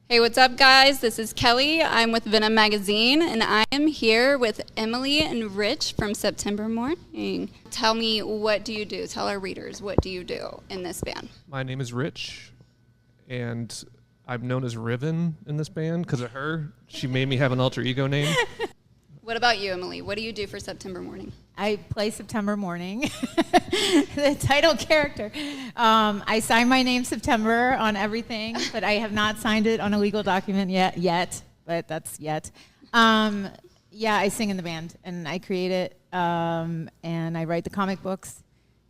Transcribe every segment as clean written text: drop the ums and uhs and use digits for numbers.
Hey, what's up, guys? This is Kelly. I'm with Venom Magazine, and I am here with Emily and Rich from September Mourning. Tell me, what do you do? Tell our readers, what do you do in this band? My name is Rich, and I'm known as Riven in this band because of her. She made me have an alter ego name. What about you, Emily? What do you do for September Mourning? I play September Mourning, the title character. I sign my name September on everything, but I have not signed it on a legal document yet, but that's yet. Yeah, I sing in the band, and I create it, and I write the comic books.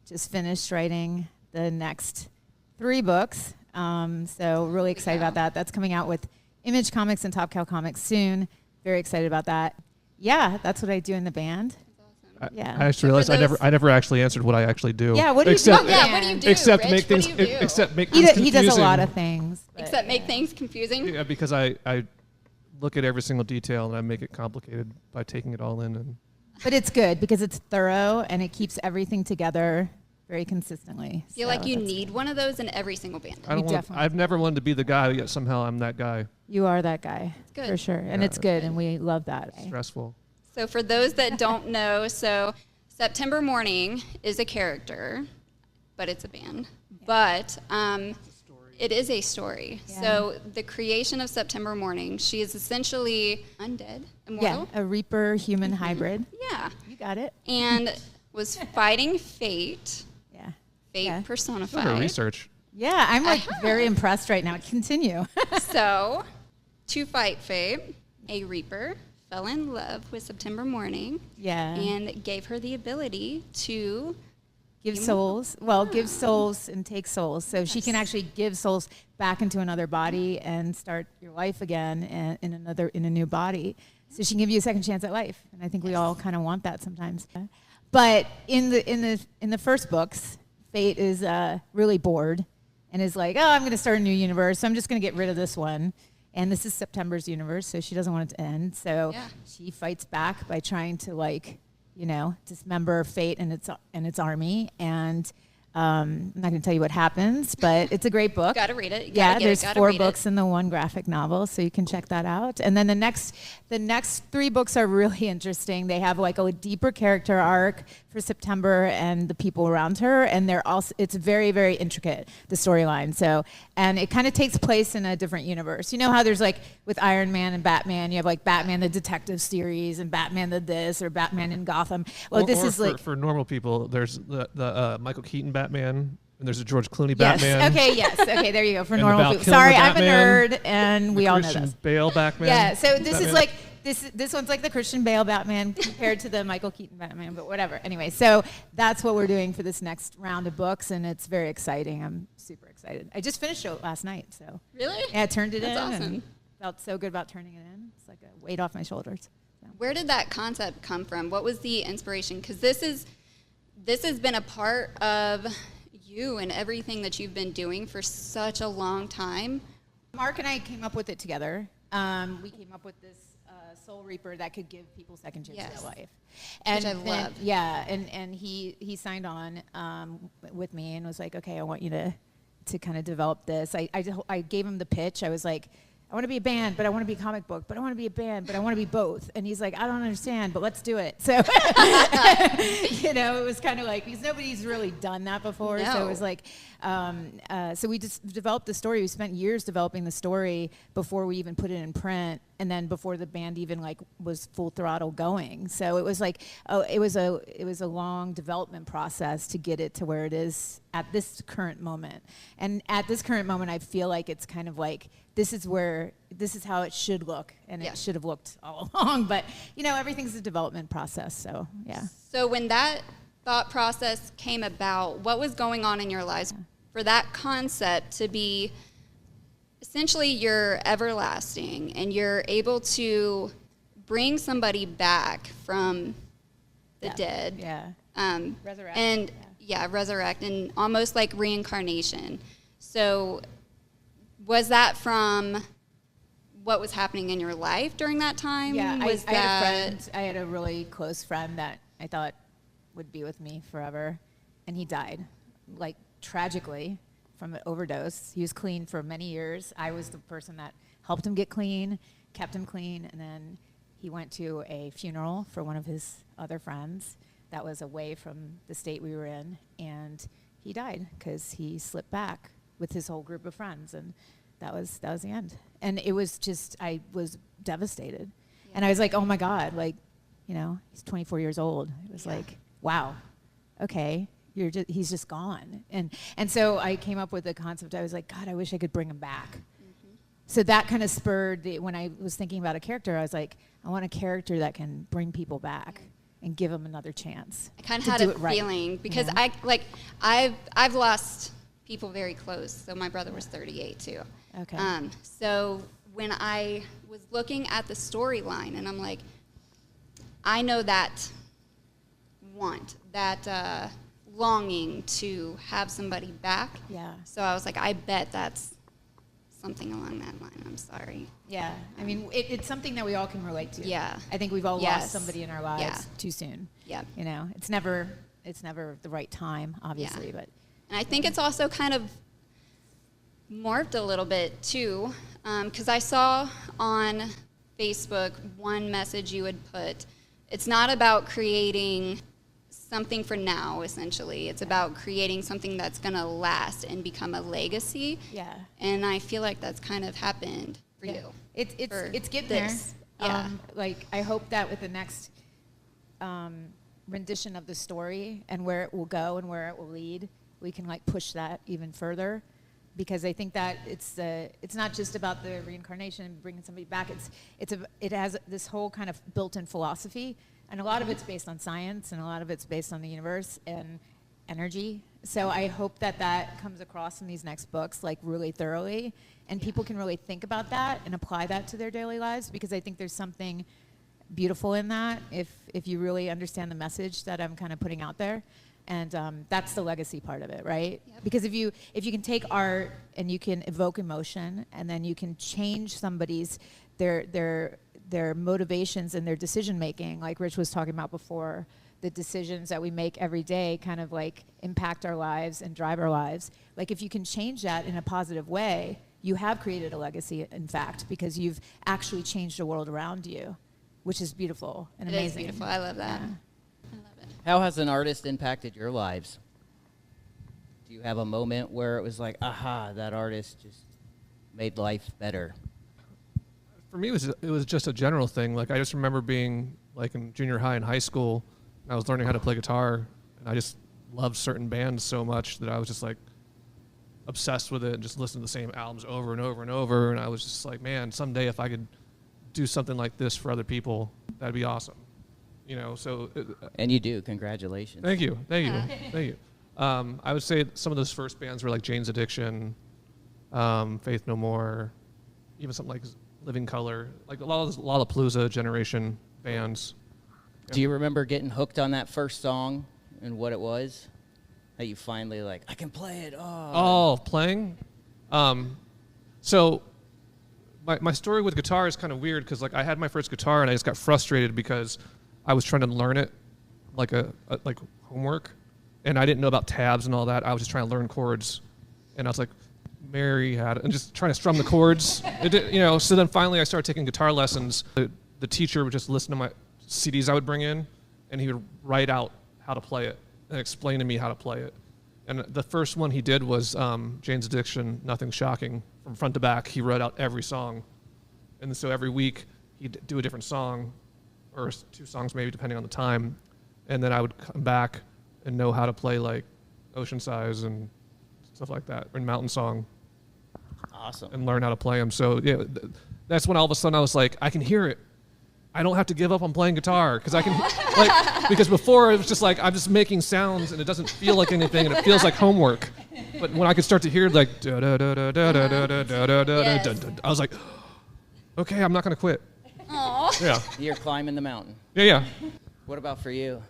Just finished writing the next 3 books, so really excited about that. That's coming out with Image Comics and Top Cow Comics soon. Very excited about that. Yeah, that's what I do in the band. Yeah. I actually realized I never actually answered what I actually do. Yeah, what do you do? Yeah, what do you do? Except Rich? make things. What do you do? Except make things confusing. He does a lot of things. Except make things confusing? Yeah, because I look at every single detail and I make it complicated by taking it all in. But it's good because it's thorough and it keeps everything together very consistently. I feel like you need one of those in every single band. I've never wanted to be the guy, yet somehow I'm that guy. You are that guy. It's good. For sure. And it's good, and we love that. Stressful. So for those that don't know, September Mourning is a character, but it's a band. Yeah. But it is a story. Yeah. So the creation of September Mourning, she is essentially undead, immortal. Yeah, a Reaper human hybrid. Yeah. You got it. And was fighting fate. Yeah. Fate personified. For research. Yeah, I'm very impressed right now. Continue. So, to fight fate, a Reaper fell in love with September Mourning. Yeah. And gave her the ability to give souls. Well, give souls and take souls. So she can actually give souls back into another body and start your life again in a new body. So she can give you a second chance at life. And I think we all kind of want that sometimes. But in the first books, Fate is really bored and is like, oh, I'm going to start a new universe. So I'm just going to get rid of this one. And this is September's universe, so she doesn't want it to end. So she fights back by trying to dismember Fate and its army. And I'm not going to tell you what happens, but it's a great book. Got to read it. There's 4 books in the one graphic novel, so you can check that out. And then the next 3 books are really interesting. They have a deeper character arc for September and the people around her, and it's very, very intricate, the storyline. So, and it kind of takes place in a different universe. You know how there's with Iron Man and Batman, you have Batman the Detective series and Batman the this or Batman in Gotham. Well, for normal people, there's the Michael Keaton Batman. And there's a George Clooney Batman. Okay, there you go. For normal people. Sorry, I'm a nerd, and we all know this. Christian Bale Batman. Yeah, so this Batman. This one's like the Christian Bale Batman compared to the Michael Keaton Batman, but whatever. Anyway, so that's what we're doing for this next round of books, and it's very exciting. I'm super excited. I just finished it last night, so. Really? Yeah, I turned it That's in. awesome. And felt so good about turning it in. It's like a weight off my shoulders. So. Where did that concept come from? What was the inspiration? Because this has been a part of you and everything that you've been doing for such a long time. Mark and I came up with it together. We came up with this Soul Reaper that could give people second chances at life. And which I love. Yeah, and he signed on with me and was like, okay, I want you to kind of develop this. I gave him the pitch. I was like, I want to be a band, but I want to be a comic book, but I want to be a band, but I want to be both. And he's like, I don't understand, but let's do it. So, it was kind of because nobody's really done that before. No. So it was so we just developed the story. We spent years developing the story before we even put it in print, and then before the band even was full throttle going. So it was it was a long development process to get it to where it is at this current moment. And at this current moment, I feel like it's kind of this is how it should look, and it should have looked all along. But everything's a development process. So yeah. So when that thought process came about, what was going on in your lives for that concept to be essentially you're everlasting and you're able to bring somebody back from the dead? Yeah. Resurrect. And resurrect, and almost like reincarnation. So was that from what was happening in your life during that time? Yeah, I had a friend. I had a really close friend that I thought would be with me forever, and he died, tragically, from an overdose. He was clean for many years. I was the person that helped him get clean, kept him clean, and then he went to a funeral for one of his other friends that was away from the state we were in, and he died because he slipped back with his whole group of friends, and that was the end. And it was just, I was devastated. Yeah. And I was like, oh my God, like, you know, he's 24 years old. It was like, wow, okay, he's just gone. And so I came up with the concept. I was like, God, I wish I could bring him back. Mm-hmm. So that kind of spurred, when I was thinking about a character, I was like, I want a character that can bring people back and give them another chance. I kind of had a feeling because I've lost people very close. So my brother was 38 too. Okay. So when I was looking at the storyline, and I'm like, I know that longing to have somebody back. Yeah. So I was like, I bet that's something along that line. I'm sorry. Yeah. I mean, it's something that we all can relate to. Yeah. I think we've all lost somebody in our lives too soon. Yeah. You know, it's never the right time, obviously, but. And I think it's also kind of morphed a little bit too, because I saw on Facebook one message you had put. It's not about creating something for now, essentially. It's about creating something that's going to last and become a legacy. Yeah. And I feel like that's kind of happened for you. It's getting this. there. Yeah. Like, I hope that with the next rendition of the story and where it will go and where it will lead, we can like push that even further. Because I think that it's not just about the reincarnation and bringing somebody back. It has this whole kind of built-in philosophy, and a lot of it's based on science, and a lot of it's based on the universe and energy. So I hope that comes across in these next books, like really thoroughly, and people can really think about that and apply that to their daily lives. Because I think there's something beautiful in that if you really understand the message that I'm kind of putting out there. And that's the legacy part of it, right? Yep. Because if you can take art and you can evoke emotion, and then you can change somebody's their motivations and their decision making, like Rich was talking about before, the decisions that we make every day kind of like impact our lives and drive our lives. Like if you can change that in a positive way, you have created a legacy, in fact, because you've actually changed the world around you, which is beautiful and amazing. It is beautiful. I love that. Yeah. How has an artist impacted your lives? Do you have a moment where it was like, aha, that artist just made life better? For me, it was just a general thing. Like, I just remember being like in junior high and high school, and I was learning how to play guitar, and I just loved certain bands so much that I was just like obsessed with it and just listened to the same albums over and over and over. And I was just like, man, someday if I could do something like this for other people, that'd be awesome. You know, so. And you do. Congratulations. Thank you. I would say some of those first bands were like Jane's Addiction, Faith No More, even something like Living Color, like a lot of Lollapalooza generation bands. Do you remember getting hooked on that first song and what it was? That you finally like, I can play it. Playing? So my story with guitar is kind of weird because like I had my first guitar and I just got frustrated because I was trying to learn it like like homework, and I didn't know about tabs and all that. I was just trying to learn chords, and I was like, Mary had it, and just trying to strum the chords. So then finally I started taking guitar lessons. The teacher would just listen to my CDs I would bring in, and he would write out how to play it and explain to me how to play it. And the first one he did was Jane's Addiction, Nothing Shocking. From front to back, he wrote out every song. And so every week he'd do a different song, or two songs maybe, depending on the time. And then I would come back and know how to play like Ocean Size and stuff like that, and Mountain Song. Awesome. And learn how to play them. So yeah, that's when all of a sudden I was like, I can hear it. I don't have to give up on playing guitar because I can, because before it was just like I'm just making sounds and it doesn't feel like anything and it feels like homework. But when I could start to hear like da da da da da da da da da da da, I was like, okay, I'm not gonna quit. Aww. Yeah. You're climbing the mountain. Yeah. What about for you?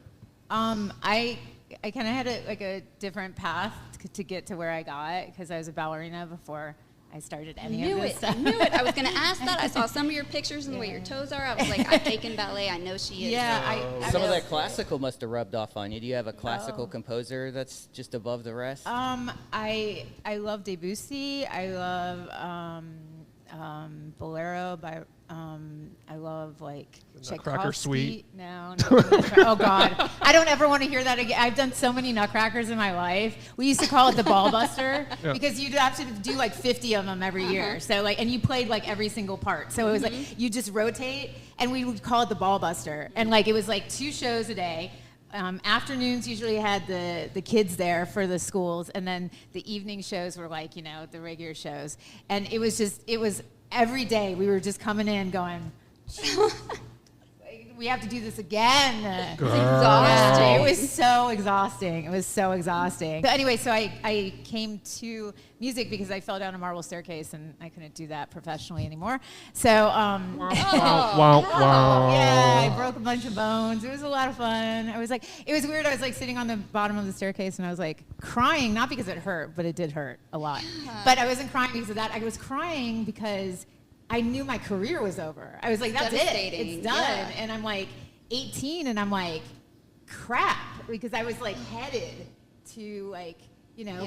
I kind of had a different path to get to where I got because I was a ballerina before I started I any knew of this it. stuff. I knew it. I was going to ask that. I saw some of your pictures and the way your toes are. I was like, I've taken ballet. I know she is. Yeah, Some of that classical must have rubbed off on you. Do you have a classical composer that's just above the rest? I love Debussy. I love Bolero by. I love like Nutcracker Tchaikovsky. Suite. No. Oh God, I don't ever want to hear that again. I've done so many Nutcrackers in my life. We used to call it the ball buster because you'd have to do like 50 of them every year. So like, and you played like every single part. So it was like you just rotate, and we would call it the ball buster. And like it was like 2 shows a day. Afternoons usually had the kids there for the schools, and then the evening shows were like, the regular shows. And it was every day we were just coming in going, we have to do this again. It's exhausting. Yeah, it was so exhausting. It was so exhausting. But anyway, so I came to music because I fell down a marble staircase and I couldn't do that professionally anymore. So, Wow, wow. yeah, I broke a bunch of bones. It was a lot of fun. It was weird. I was like sitting on the bottom of the staircase and I was like crying, not because it hurt, but it did hurt a lot. But I wasn't crying because of that. I was crying because I knew my career was over. I was like, that's it. Devastating. It's done. Yeah. And I'm like 18 and I'm like, crap. Because I was like headed to like,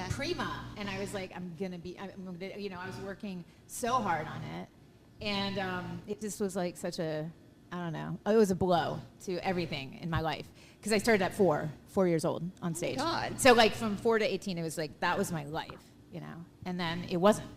Prima. And I was like, I was working so hard on it. And it just was like such a, I don't know. It was a blow to everything in my life. Because I started at 4 years old on stage. Oh God. So like from 4 to 18, it was like, that was my life, And then it wasn't.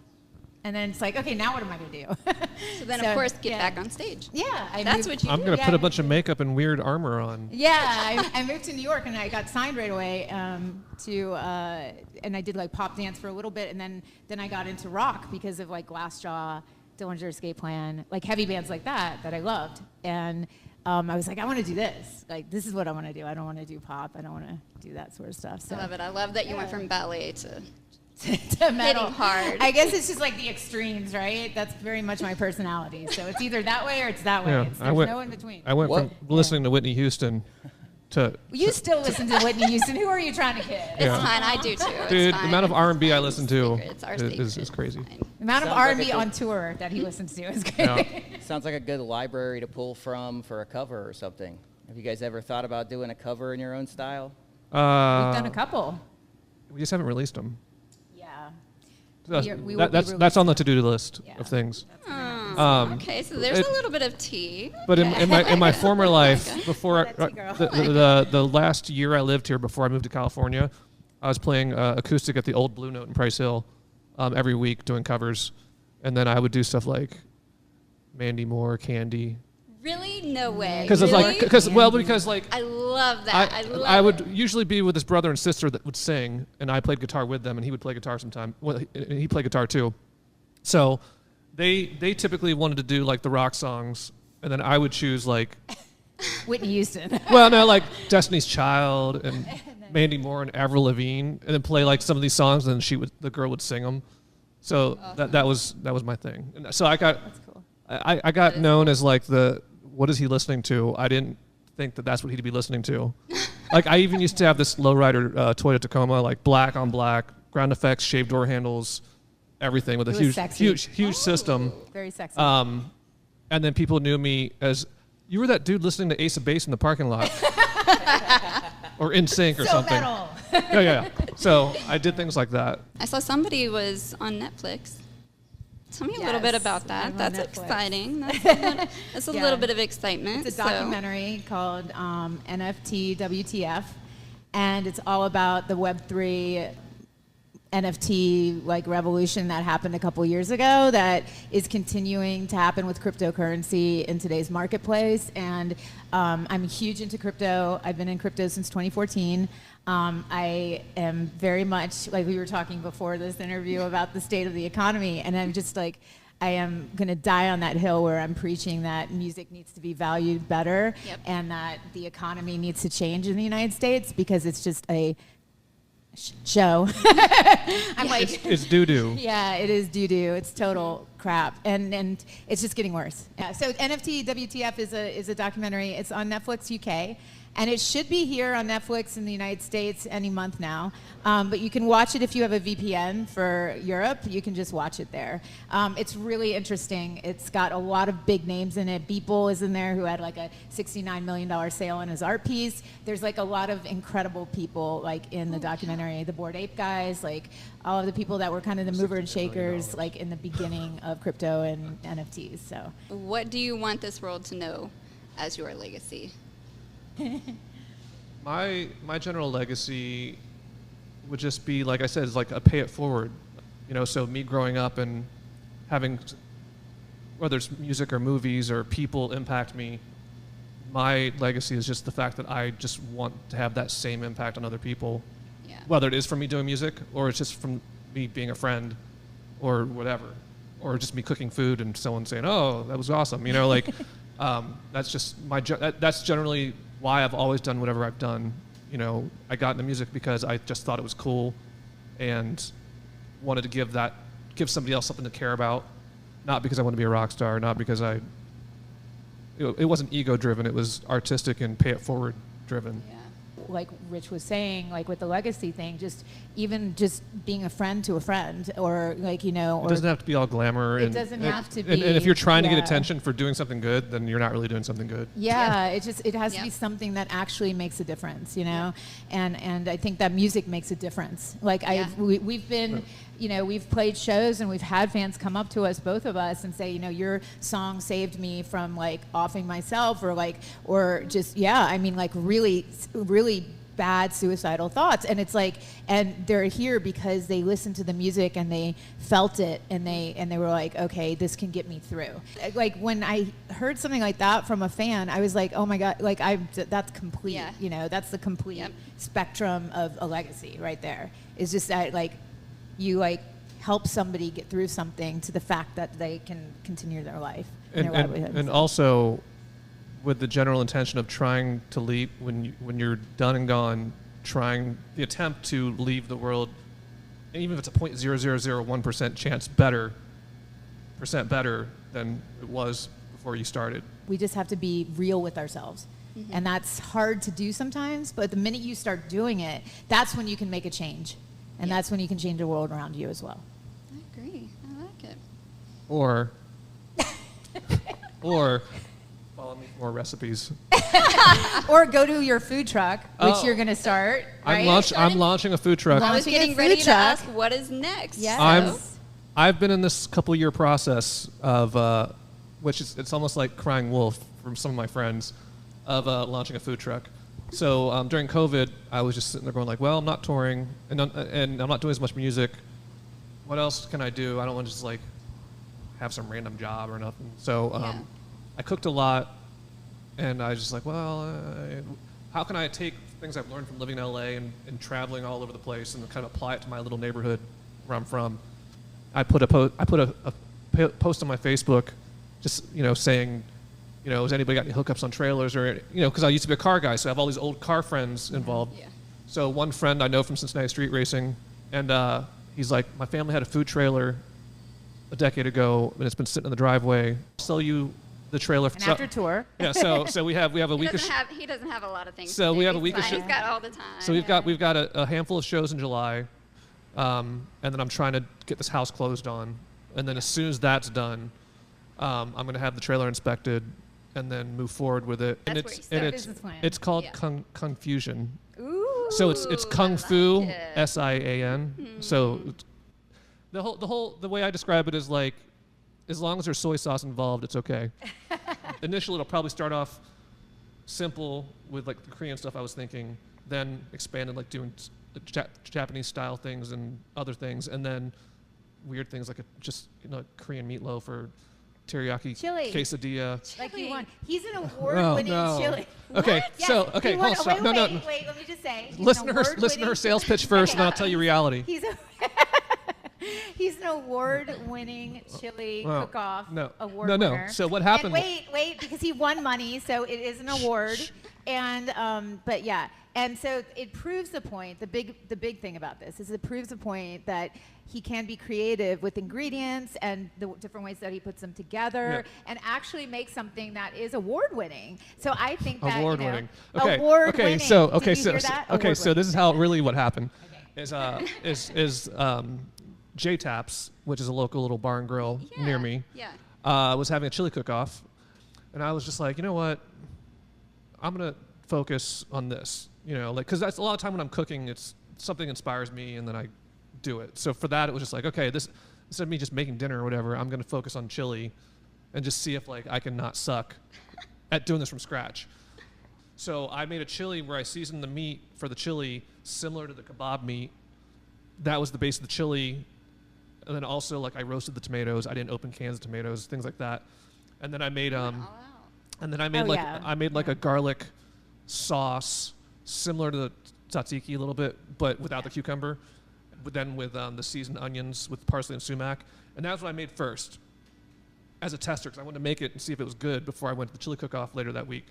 And then it's like, okay, now what am I going to do? So then, of course, get back on stage. Yeah. That's what you I'm do. going to put a bunch of makeup and weird armor on. Yeah, I moved to New York and I got signed right away and I did like pop dance for a little bit, and then I got into rock because of like Glassjaw, Dillinger Escape Plan, like heavy bands like that I loved. And I was like, I want to do this. Like, this is what I want to do. I don't want to do pop. I don't want to do that sort of stuff. So. I love it. I love that you went from ballet to to metal. hitting hard. I guess it's just like the extremes, right? That's very much my personality. So it's either that way or it's that way. Yeah, There's no in between. I went from listening to Whitney Houston to... You still listen to Whitney Houston. Who are you trying to kid? It's fine. I do too. It's Dude, the fine. amount of R&B I listen to It's our is secret. crazy. It's fine. The amount of Sounds like R&B a good- on tour that he listens to is great. Yeah. Sounds like a good library to pull from for a cover or something. Have you guys ever thought about doing a cover in your own style? We've done a couple. We just haven't released them. Yeah. That's on the to-do list Yeah. of things. Okay, so there's a little bit of tea. But in my former life, before That's you, girl. the last year I lived here before I moved to California, I was playing acoustic at the old Blue Note in Price Hill every week doing covers, and then I would do stuff like Mandy Moore, Candy. Really? No way. Because Really? because like I love that. I love I would it. usually be with his brother and sister that would sing, and I played guitar with them, and he would play guitar sometime. Well, he played guitar too. So they typically wanted to do like the rock songs, and then I would choose like, Whitney Houston. well, no, like Destiny's Child and Mandy Moore and Avril Lavigne, and then play like some of these songs, and then the girl would sing them. So that was my thing. And so I got That's cool. I got known as like what is he listening to? I didn't think that that's what he'd be listening to. Like I even used to have this lowrider Toyota Tacoma, like black on black, ground effects, shaved door handles, everything with a It was sexy. huge system. Very sexy. And then people knew me as, you were that dude listening to Ace of Base in the parking lot. Or In Sync or so something. metal. Yeah. So I did things like that. I saw somebody was on Netflix. Tell me a little bit Yes, about that. I'm on That's Netflix. exciting. That's a Yeah. little bit of excitement. It's a documentary called NFT WTF, and it's all about the Web3 NFT like revolution that happened a couple years ago that is continuing to happen with cryptocurrency in today's marketplace. And I'm huge into crypto. I've been in crypto since 2014. I am very much, like we were talking before this interview about the state of the economy, and I'm just like, I am going to die on that hill where I'm preaching that music needs to be valued better. Yep. And that the economy needs to change in the United States because it's just a show. I'm like, It's doo-doo. yeah, it is doo-doo. It's total crap, and it's just getting worse. Yeah. So NFT WTF is a documentary. It's on Netflix UK, And it should be here on Netflix in the United States any month now. But you can watch it if you have a VPN for Europe. You can just watch it there. It's really interesting. It's got a lot of big names in it. Beeple is in there, who had like a $69 million sale on his art piece. There's like a lot of incredible people like in the documentary. The Bored Ape guys, like all of the people that were kind of the mover and shakers like in the beginning of crypto and NFTs. So What do you want this world to know as your legacy? My general legacy would just be, like I said, is like a pay it forward. So me growing up and having, whether it's music or movies or people impact me, my legacy is just the fact that I just want to have that same impact on other people. Yeah. Whether it is from me doing music or it's just from me being a friend or whatever, or just me cooking food and someone saying, "Oh, that was awesome," that's just that's generally why I've always done whatever I've done. I got into music because I just thought it was cool and wanted to give somebody else something to care about, not because I want to be a rock star, not because it wasn't ego driven, it was artistic and pay it forward driven. Yeah. like Rich was saying, like with the legacy thing, just being a friend to a friend, or like, it doesn't have to be all glamour. It doesn't have to be. And if you're trying to get attention for doing something good, then you're not really doing something good. Yeah, it has to be something that actually makes a difference, and I think that music makes a difference. Like we've been, we've played shows and we've had fans come up to us, both of us, and say, your song saved me from like offing myself, or just really, really bad suicidal thoughts. And it's like, and they're here because they listened to the music and they felt it, and they were like, okay, this can get me through. Like when I heard something like that from a fan, I was like, oh my God, like that's complete. That's the complete spectrum of a legacy right there. It's just that you help somebody get through something, to the fact that they can continue their life and their livelihood. And also with the general intention of trying to leave, when you're done and gone, the attempt to leave the world, even if it's a 0.0001% chance better than it was before you started. We just have to be real with ourselves. Mm-hmm. And that's hard to do sometimes, but the minute you start doing it, that's when you can make a change. And that's when you can change the world around you as well. I agree. I like it. Or follow me for more recipes. Or go to your food truck, which you're going to start. Right? I'm launching a food truck. I was getting ready to ask what is next. Yes. I've been in this couple-year process of, which is, it's almost like crying wolf from some of my friends, of launching a food truck. So during COVID, I was just sitting there going like, well, I'm not touring, and I'm not doing as much music. What else can I do? I don't want to just like have some random job or nothing. So I cooked a lot, and I was just like, well, how can I take things I've learned from living in LA and traveling all over the place and kind of apply it to my little neighborhood where I'm from? I put a post on my Facebook, just saying, has anybody got any hookups on trailers, or because I used to be a car guy, so I have all these old car friends involved. Yeah. So one friend I know from Cincinnati street racing, and he's like, my family had a food trailer a decade ago, and it's been sitting in the driveway. I'll sell you the trailer. After tour. Yeah. So we have a week. He doesn't have a lot of things. So to do. we have a week. He's got all the time. So we've got a handful of shows in July, and then I'm trying to get this house closed on, and then as soon as that's done, I'm going to have the trailer inspected, and then move forward with it. It's called Confusion. Ooh. So it's Kung Fu, it. SIAN. Mm-hmm. So the way I describe it is like, as long as there's soy sauce involved, it's okay. Initially, it'll probably start off simple with like the Korean stuff I was thinking, then expanded like doing Japanese style things and other things, and then weird things like Korean meatloaf or teriyaki chili quesadilla. Like you want. He's an award-winning chili. Okay, Yes. so okay, hold on. Wait, let me just say. Listen to her sales pitch first, and then I'll tell you reality. He's an award-winning chili cook-off award No. winner. So what happened? And wait, because he won money, so it is an award. And but yeah, and so it proves the point. The big thing about this is it proves the point that he can be creative with ingredients and the different ways that he puts them together, and actually make something that is award-winning. So I think that award-winning. Award-winning. So this is how really what happened. Is J-Taps, which is a local little bar and grill near me, was having a chili cook-off, and I was just like, you know what, I'm gonna focus on this, because that's a lot of time when I'm cooking, it's something inspires me and then I do it. So for that, it was just like, okay, this instead of me just making dinner or whatever, I'm gonna focus on chili and just see if I can not suck at doing this from scratch. So I made a chili where I seasoned the meat for the chili similar to the kebab meat. That was the base of the chili. And then also I roasted the tomatoes. I didn't open cans of tomatoes, things like that. And then I made I made a garlic sauce similar to the tzatziki a little bit, but without the cucumber. But then with the seasoned onions with parsley and sumac. And that's what I made first as a tester, because I wanted to make it and see if it was good before I went to the chili cook-off later that week.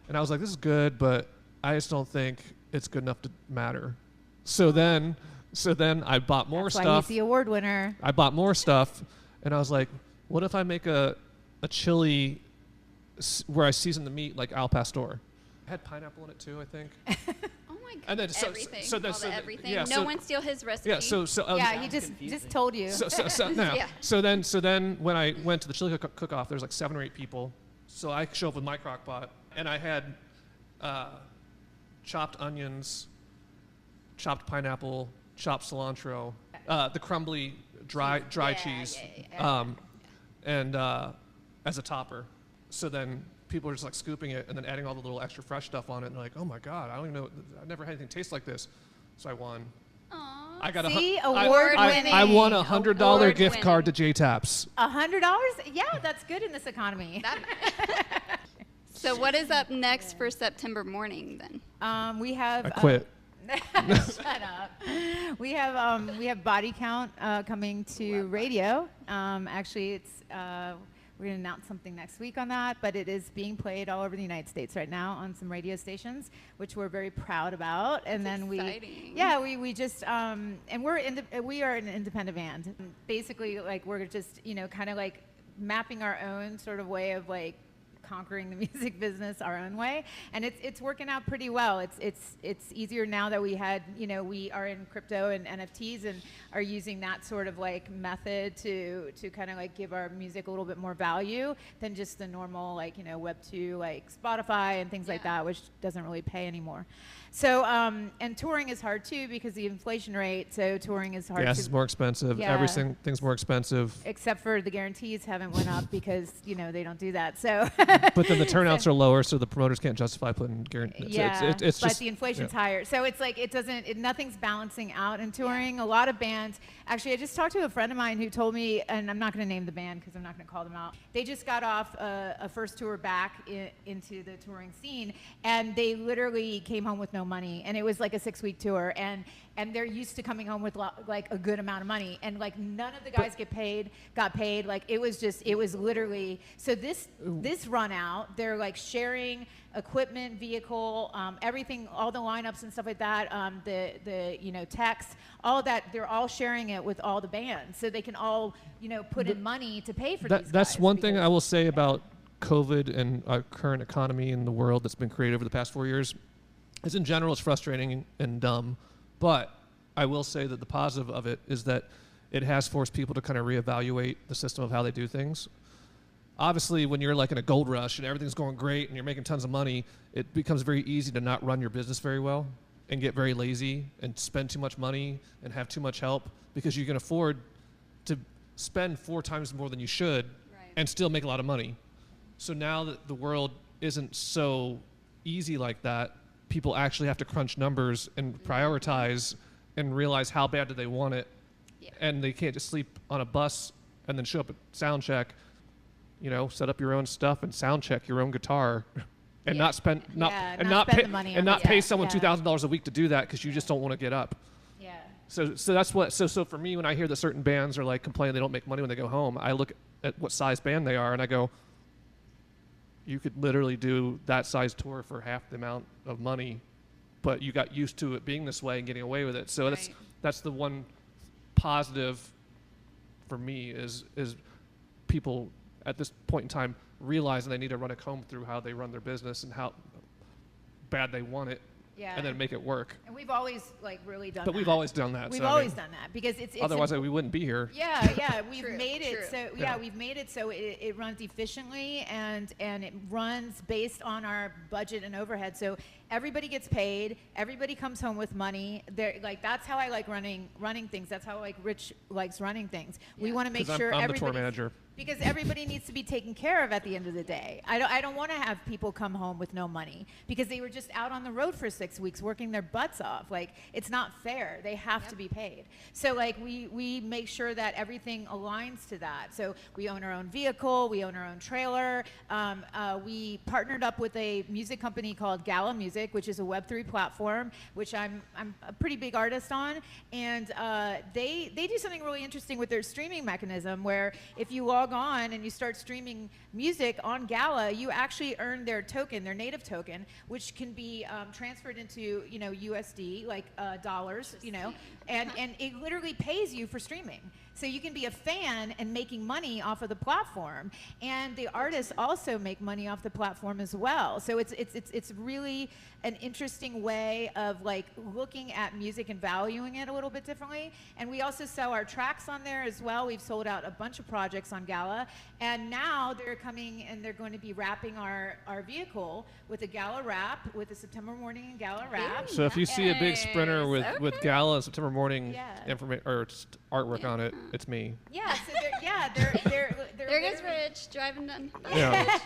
And I was like, this is good, but I just don't think it's good enough to matter. So then I bought more stuff. That's why he's the award winner. I bought more stuff, and I was like, what if I make a chili where I season the meat like al pastor? It had pineapple in it too, I think. Oh my god! And then everything. Yeah, no one steal his recipe. Yeah. He just told you. So then when I went to the chili cook-off, there's 7 or 8 people. So I show up with my crock pot, and I had chopped onions, chopped pineapple, chopped cilantro, the crumbly dry cheese, and as a topper. So then people are just scooping it and then adding all the little extra fresh stuff on it, and they're like, "Oh my god, I don't even know. I've never had anything taste like this." So I won. Aww. I got award-winning. I won a $100 gift card to J-Taps. $100? Yeah, that's good in this economy. So what is up next for September Mourning then? We have. I quit. Shut up. We have Body Count coming to radio. Actually, it's we're going to announce something next week on that, but it is being played all over the United States right now on some radio stations, which we're very proud about. And That's then exciting. we just and we are an independent band. Basically, we're just kind of mapping our own sort of way of conquering the music business our own way, and it's working out pretty well. It's easier now that we are in crypto and NFTs and are using that sort of method to kind of give our music a little bit more value than just the normal Web2 Spotify and things like that, which doesn't really pay anymore. So and touring is hard too because the inflation rate. So touring is hard. Gas is more expensive. Yeah. Everything's more expensive. Except for the guarantees haven't went up because they don't do that. So. But then the turnouts are lower, so the promoters can't justify putting guarantees. Yeah, it's but just, the inflation's higher. So it's nothing's balancing out in touring. Yeah. A lot of bands. Actually, I just talked to a friend of mine who told me, and I'm not going to name the band because I'm not going to call them out. They just got off a first tour back into the touring scene, and they literally came home with no money, and it was like a 6-week tour, and they're used to coming home with a good amount of money, and none of the guys got paid. It was literally. So this run out, they're sharing equipment, vehicle, everything, all the lineups and stuff like that, the text, all of that, they're all sharing it with all the bands, so they can all put in money to pay for these guys. That's one thing I will say about COVID and our current economy in the world that's been created over the past 4 years. Is in general it's frustrating and dumb, but I will say that the positive of it is that it has forced people to kind of reevaluate the system of how they do things. Obviously, when you're in a gold rush and everything's going great and you're making tons of money, it becomes very easy to not run your business very well and get very lazy and spend too much money and have too much help because you can afford to spend 4 times more than you should and still make a lot of money. So now that the world isn't so easy like that, people actually have to crunch numbers and prioritize and realize how bad do they want it. Yeah. And they can't just sleep on a bus and then show up at sound check, set up your own stuff and sound check your own guitar and not pay someone $2,000 a week to do that because you just don't want to get up. Yeah. So that's what, so for me, when I hear that certain bands are complaining they don't make money when they go home, I look at what size band they are and I go, you could literally do that size tour for half the amount of money, but you got used to it being this way and getting away with it. So Right. that's the one positive for me is people at this point in time realizing they need to run a comb through how they run their business and how bad they want it, Yeah. and then make it work. And we've always like really done But that. we've always done that. We've so, I always mean, done that because it's otherwise we wouldn't be here. Yeah, we've True, made it true. so Yeah. we've made it so it runs efficiently and it runs based on our budget and overhead. So everybody gets paid, everybody comes home with money. They're like that's how I like running things. That's how like Rich likes running things. We Yeah. want to make 'Cause sure I'm the tour everybody manager. because everybody needs to be taken care of at the end of the day. I don't want to have people come home with no money because they were just out on the road for 6 weeks working their butts off. Like it's not fair. They have to Yep. be paid. So like we make sure that everything aligns to that. So we own our own vehicle, we own our own trailer. We partnered up with a music company called Gala Music, which is a Web3 platform, which I'm a pretty big artist on, and they do something really interesting with their streaming mechanism, where if you log on and you start streaming music on Gala, you actually earn their token, their native token, which can be transferred into USD, like dollars, and it literally pays you for streaming. So you can be a fan and making money off of the platform, and the artists also make money off the platform as well. So it's really an interesting way of like looking at music and valuing it a little bit differently. And we also sell our tracks on there as well. We've sold out a bunch of projects on Gala, and now they're coming and they're going to be wrapping our vehicle with a Gala wrap, with a September Morning and Gala wrap. So if you see a big sprinter with Okay. Gala and September Morning Yeah. or just artwork on it, it's me. Yeah, so they're There goes literally- Rich driving down. Yeah.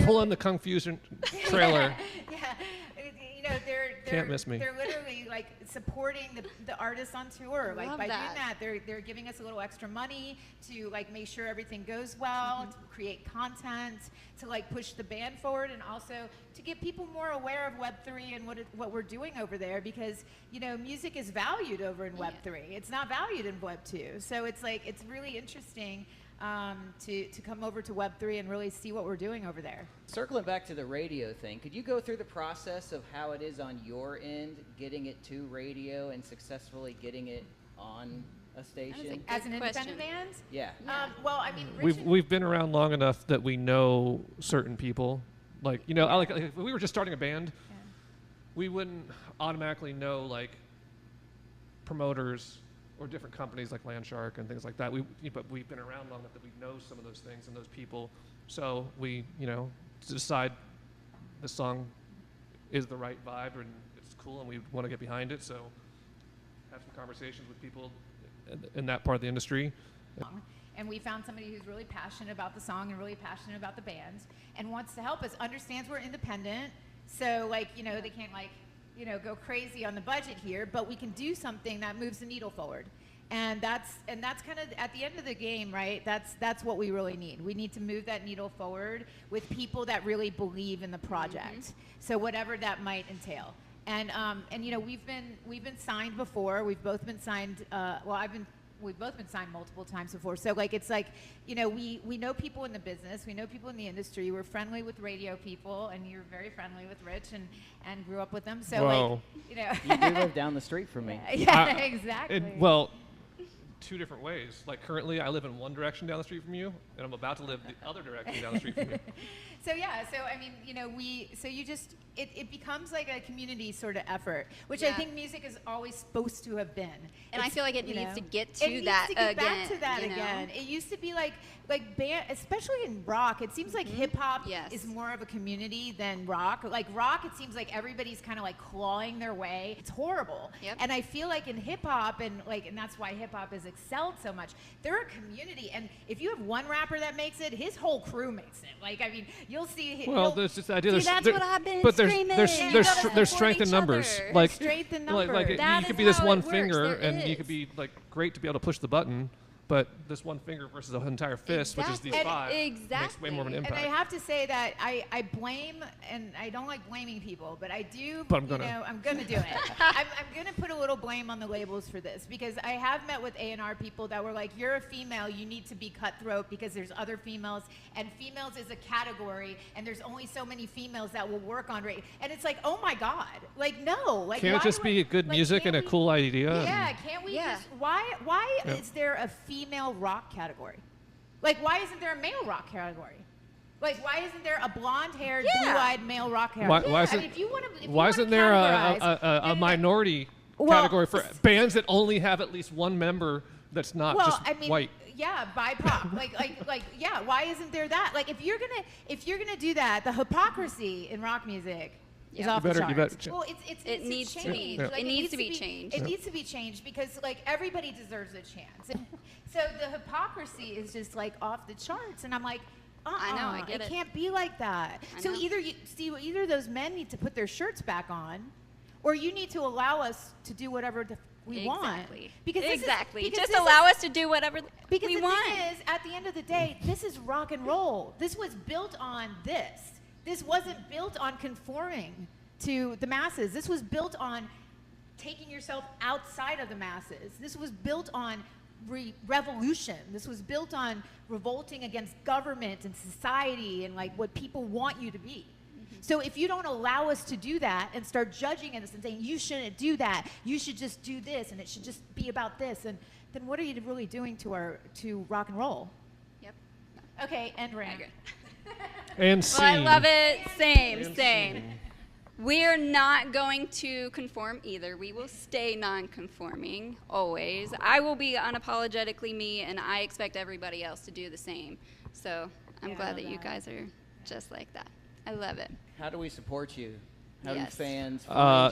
Pull in the Kung Fusion trailer. Yeah, they're Can't miss me. They're literally like supporting the artists on tour. Like Love by that. doing that, they're giving us a little extra money to like make sure everything goes well, to create content, to like push the band forward, and also to get people more aware of Web3 and what we're doing over there, because music is valued over in Web3. It's not valued in Web2. So it's like it's really interesting to come over to Web3 and really see what we're doing over there. Circling back to the radio thing, could you go through the process of how it is on your end, getting it to radio and successfully getting it on a station? As an Good question. independent band? Yeah. Well, I mean, Rich We've been around long enough that we know certain people. Like if we were just starting a band, we wouldn't automatically know like promoters or different companies like Landshark and things like that. But we've been around long enough that we know some of those things and those people. So we decide the song is the right vibe and it's cool and we want to get behind it. So have some conversations with people in that part of the industry. and we found somebody who's really passionate about the song and really passionate about the band and wants to help us, understands we're independent, so like they can't like go crazy on the budget here, but we can do something that moves the needle forward. And that's kind of at the end of the game, right? That's what we really need. We need to move that needle forward with people that really believe in the project. So whatever that might entail. And we've been signed before. We've both been signed. We've both been signed multiple times before. So like it's like we know people in the business. We know people in the industry. We're friendly with radio people, and you're very friendly with Rich and grew up with them. So Whoa. like You do live down the street from me. yeah, exactly. Well, two different ways. Like currently I live in one direction down the street from you, and I'm about to live the other direction down the street from you. So yeah, so I mean, it becomes like a community sort of effort, which I Yeah. think music is always supposed to have been. And I It's, feel like it you needs know, to get it to needs that to get again. back to that again. It used to be like band, especially in rock. It seems like hip hop Yes. is more of a community than rock. Like rock, it seems like everybody's kind of like clawing their way. It's horrible. Yep. And I feel like in hip hop and that's why hip hop has excelled so much. They're a community, and if you have one rapper that makes it, his whole crew makes it. Like I mean, you'll see. Well, there's just the idea. See, that's what I've been but screaming. there's You there's gotta there's support strength in each numbers. other. Like Strength in like numbers. That you could is be this how one it works. finger, There and you is. could be like great to be able to push the button, but this one finger versus an entire fist, which is these five, makes way more of an And impact. I have to say that I blame, and I don't like blaming people, but I do, But I'm gonna. I'm going to do it. I'm going to put a little blame on the labels for this, because I have met with A&R people that were like, you're a female, you need to be cutthroat because there's other females, and females is a category, and there's only so many females that will work on radio. And it's like, oh my God, like, no. Like, Can't it just be good music and a cool idea? Yeah, can't we just, why is there a female rock category? Like, why isn't there a male rock category? Like, why isn't there a blonde-haired, blue-eyed male rock category? Why isn't there a minority category for bands that only have at least one member that's not white? Yeah, BIPOC. Yeah. Why isn't there that? Like, if you're gonna do that, the hypocrisy in rock music is off the charts. Well, it needs to change. It needs to be changed. It needs to be changed because like everybody deserves a chance. So the hypocrisy is just like off the charts, and I'm like, I know, I get it. It can't be like that. So either those men need to put their shirts back on, or you need to allow us to do whatever we want. Because just allow us to do whatever we the want. Thing is, at the end of the day, this is rock and roll. This was built on this. This wasn't built on conforming to the masses. This was built on taking yourself outside of the masses. This was built on revolution. This was built on revolting against government and society and like what people want you to be. So if you don't allow us to do that and start judging us and saying, you shouldn't do that, you should just do this, and it should just be about this, and then what are you really doing to rock and roll? Yep. Okay, end rant. And scene. Well, I love it. Same. We're not going to conform either. We will stay non-conforming, always. I will be unapologetically me, and I expect everybody else to do the same. So I'm glad that you guys are just like that. I love it. How do we support you? How do fans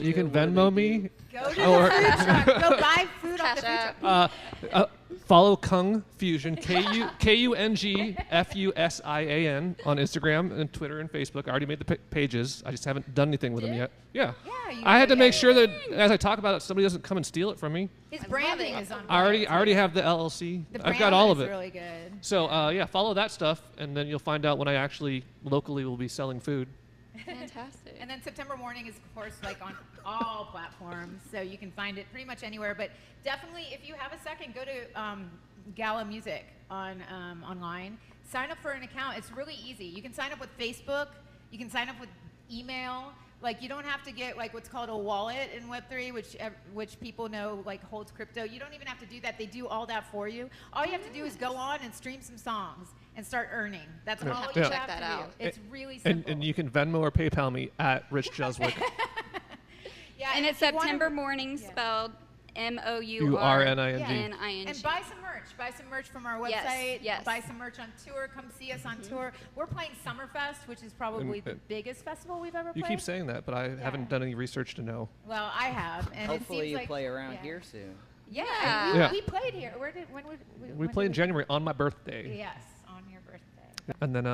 you can Venmo me. Go to the food truck. Go buy food off the food truck. Follow Kung Fusion, KUNGFUSIAN on Instagram and Twitter and Facebook. I already made the pages. I just haven't done anything with them yet. Yeah. I had to make sure that as I talk about it, somebody doesn't come and steal it from me. His branding is on. I already have the LLC. I've got all of it. Really good. So follow that stuff, and then you'll find out when I actually locally will be selling food. Fantastic. And then September Mourning is, of course, like on all platforms, so you can find it pretty much anywhere. But definitely, if you have a second, go to Gala Music online. Sign up for an account. It's really easy. You can sign up with Facebook. You can sign up with email. Like, you don't have to get like what's called a wallet in Web3, which people know like holds crypto. You don't even have to do that. They do all that for you. All you have to do is go on and stream some songs and start earning. That's all you have to do. It's really simple. And you can Venmo or PayPal me at Rich Jeswick. And it's September Mourning, spelled MOURNING. And buy some merch. Buy some merch from our website. Yes. Buy some merch on tour. Come see us on tour. We're playing Summerfest, which is probably the biggest festival we've ever played. You keep saying that, but I haven't done any research to know. Well, I have. And hopefully you like, play around here soon. We played here. We played in January on my birthday. Yes, on your birthday. And then,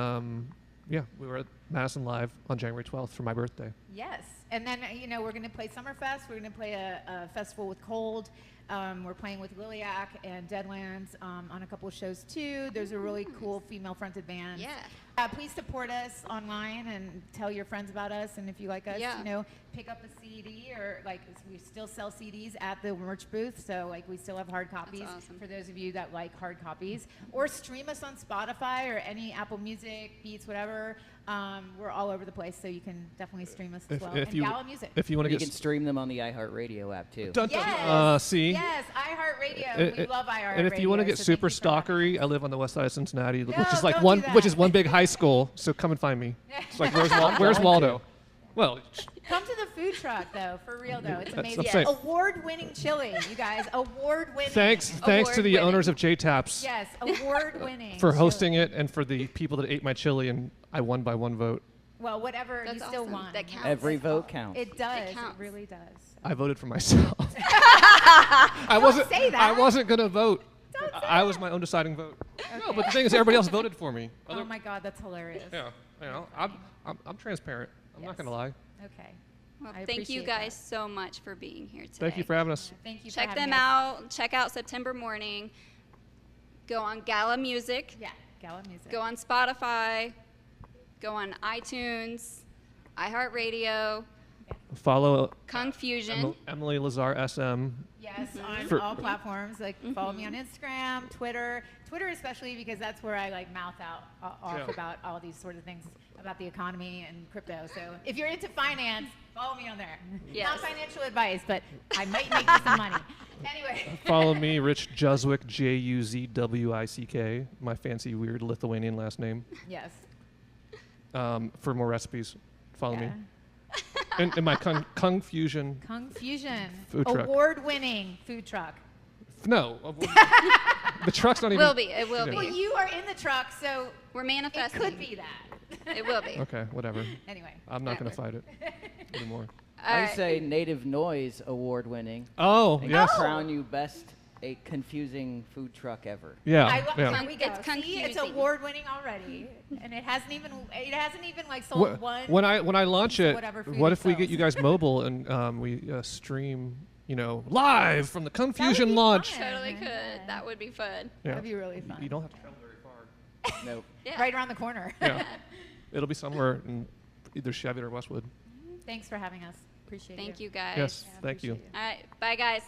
we were at Madison Live on January 12th for my birthday. Yes. And then, we're going to play Summerfest. We're going to play a festival with Cold. We're playing with Liliac and Deadlands on a couple of shows, too. There's a really cool female-fronted band. Yeah. Please support us online and tell your friends about us. And if you like us, pick up a CD or, we still sell CDs at the merch booth. So, we still have hard copies for those of you that like hard copies. Or stream us on Spotify or any Apple Music, Beats, whatever. We're all over the place, so you can definitely stream us as well. And Gala Music. If you want to can stream them on the iHeartRadio app, too. See? Yes, iHeartRadio. We love iHeartRadio. And if you want to get super stalkery, I live on the west side of Cincinnati, which is one big high school. So come and find me. It's like, where's Waldo? Well, come to the food truck though, for real though. It's amazing. Award-winning chili, you guys. Award-winning. Thanks to the owners of J-Taps. Yes, award-winning. For hosting it and for the people that ate my chili, and I won by one vote. Well, whatever, you still won. That counts. Every vote counts. It does. It really does. I voted for myself. I wasn't gonna vote. I was my own deciding vote. Okay. No, but the thing is, everybody else voted for me. Oh my God, that's hilarious. Yeah, I'm transparent. I'm not gonna lie. Okay. Well, thank you guys so much for being here today. Thank you for having us. Thank you. Check them out. Check out September Mourning. go on Gala Music, Yeah, Gala Music. go on Spotify, go on iTunes, iHeartRadio, Follow Kung Fusion. Emily Lazar SM. Yes, on For- all platforms. Like follow me on Instagram, Twitter especially because that's where I like mouth out off Yeah. about all these sort of things about the economy and crypto. So if you're into finance, follow me on there. Yes. Not financial advice, but I might make you some money. Anyway. Follow me, Rich Juzwick, Juzwick, my fancy weird Lithuanian last name. Yes. For more recipes, follow Yeah. me. And my Kung Fusion. Kung Fusion. Food truck. Award-winning food truck. No, the truck's not even. Will be. It will Yeah. Well, be. you are in the truck, so We're it manifesting. could be that. It will be. Okay, whatever. Anyway. I'm not gonna fight it anymore. All I right. say Native Noise award winning. Oh And yes. crown you best a confusing food truck ever. Yeah. There yeah. we go. It's See, it's confusing. award-winning already, and it hasn't even like sold one. When I launch piece of it, whatever food what it if we get sells. you guys mobile and we stream, live from the That would Confusion be launch? fun. Totally could. Yeah. That would be fun. Yeah. That'd be really fun. You don't have to travel very far. Nope. Yeah. Right around the corner. Yeah. It'll be somewhere in either Chevy or Westwood. Thanks for having us. Appreciate it. Thank you guys. Yes. Yeah, Thank you. appreciate it. All right. Bye, guys.